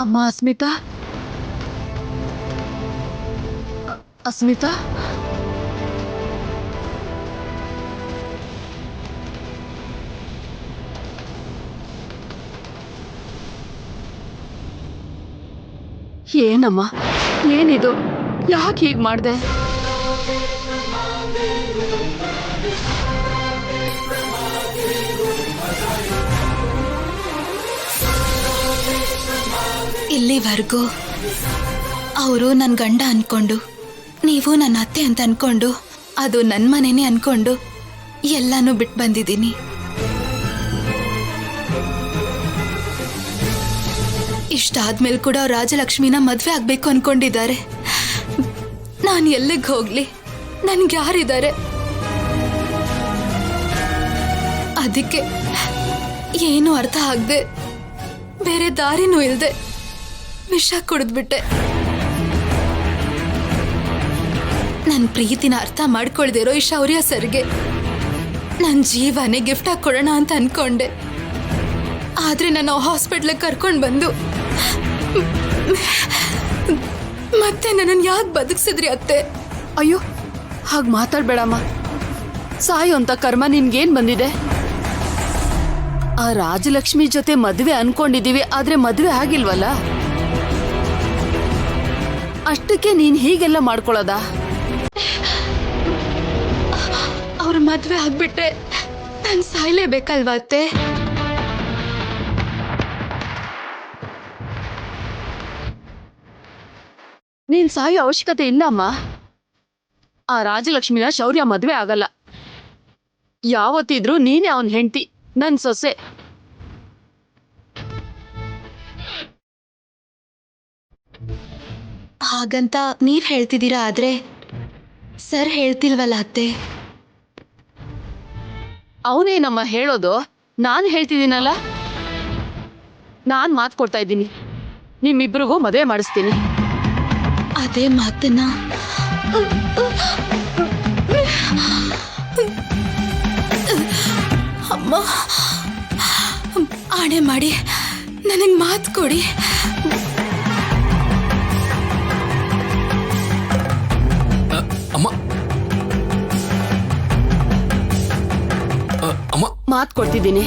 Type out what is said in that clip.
ಅಮ್ಮ ಅಸ್ಮಿತಾ, ಅಸ್ಮಿತಾ, ಏನಮ್ಮ, ಏನಿದು? ಯಾಕೆ ಹೀಗೆ ಮಾಡಿದೆ? ಇಲ್ಲಿವರೆಗೂ ಅವರು ನನ್ನ ಗಂಡ ಅನ್ಕೊಂಡು, ನೀವು ನನ್ನ ಅತ್ತೆ ಅಂತ ಅನ್ಕೊಂಡು, ಅದು ನನ್ನ ಮನೆನೇ ಅನ್ಕೊಂಡು ಎಲ್ಲಾನು ಬಿಟ್ಟು ಬಂದಿದ್ದೀನಿ. ಇಷ್ಟಾದ್ಮೇಲೆ ಕೂಡ ಅವ್ರು ರಾಜಲಕ್ಷ್ಮಿನ ಮದ್ವೆ ಆಗ್ಬೇಕು ಅನ್ಕೊಂಡಿದ್ದಾರೆ. ನಾನು ಎಲ್ಲಿಗೆ ಹೋಗ್ಲಿ? ನನ್ಗೆ ಯಾರಿದ್ದಾರೆ? ಅದಕ್ಕೆ ಏನು ಅರ್ಥ ಆಗದೆ, ಬೇರೆ ದಾರಿನೂ ಇಲ್ಲದೆ ವಿಷ ಕುಡಿದ್ಬಿಟ್ಟೆ. ನನ್ನ ಪ್ರೀತಿನ ಅರ್ಥ ಮಾಡ್ಕೊಳ್ದಿರೋ ಈ ಶೌರ್ಯ ಸರ್ಗೆ ನನ್ನ ಜೀವನೇ ಗಿಫ್ಟ್ ಆಗಿ ಕೊಡೋಣ ಅಂತ ಅನ್ಕೊಂಡೆ. ಆದ್ರೆ ನಾನು ಹಾಸ್ಪಿಟ್ಲಿಗೆ ಕರ್ಕೊಂಡು ಬಂದು ಮತ್ತೆ ನನ್ನನ್ನು ಯಾಕೆ ಬದುಕಿಸಿದ್ರಿ ಅತ್ತೆ? ಅಯ್ಯೋ, ಹಾಗೆ ಮಾತಾಡ್ಬೇಡಮ್ಮ. ಸಾಯೋ ಅಂತ ಕರ್ಮ ನಿನ್ಗೇನ್ ಬಂದಿದೆ? ಆ ರಾಜಲಕ್ಷ್ಮಿ ಜೊತೆ ಮದ್ವೆ ಅನ್ಕೊಂಡಿದೀವಿ, ಆದ್ರೆ ಮದ್ವೆ ಆಗಿಲ್ವಲ್ಲ. ಅಷ್ಟಕ್ಕೆ ನೀನ್ ಹೀಗೆಲ್ಲ ಮಾಡ್ಕೊಳ್ಳೋದ? ಅವ್ರ ಮದ್ವೆ ಆಗ್ಬಿಟ್ರೆ ನಾನು ಸಾಯ್ಲೇಬೇಕಲ್ವಾ ಅತ್ತೆ? ನೀನ್ ಸಾಯೋ ಅವಶ್ಯಕತೆ ಇಲ್ಲ ಅಮ್ಮ. ಆ ರಾಜಲಕ್ಷ್ಮಿನ ಶೌರ್ಯ ಮದ್ವೆ ಆಗಲ್ಲ. ಯಾವತ್ತಿದ್ರೂ ನೀನೇ ಅವನ್ ಹೆಂಡತಿ, ನನ್ ಸೊಸೆ. ಹಾಗಂತ ನೀವ್ ಹೇಳ್ತಿದ್ದೀರಾ, ಆದ್ರೆ ಸರ್ ಹೇಳ್ತಿಲ್ವಲ್ಲ ಅತ್ತೆ? ಅವನೇನಮ್ಮ ಹೇಳೋದು? ನಾನು ಹೇಳ್ತಿದ್ದೀನಲ್ಲ. ನಾನ್ ಮಾತು ಕೊಡ್ತಾ ಇದ್ದೀನಿ, ನಿಮ್ಮಿಬ್ರಿಗೂ ಮದುವೆ ಮಾಡಿಸ್ತೀನಿ. ಅದೇ ಮಾತನ್ನ ಅಮ್ಮ ಆಣೆ ಮಾಡಿ ನನಗೆ ಮಾತು ಕೊಡಿ. ಅಮ್ಮ, ಮಾತು ಕೊಡ್ತಿದ್ದೀನಿ.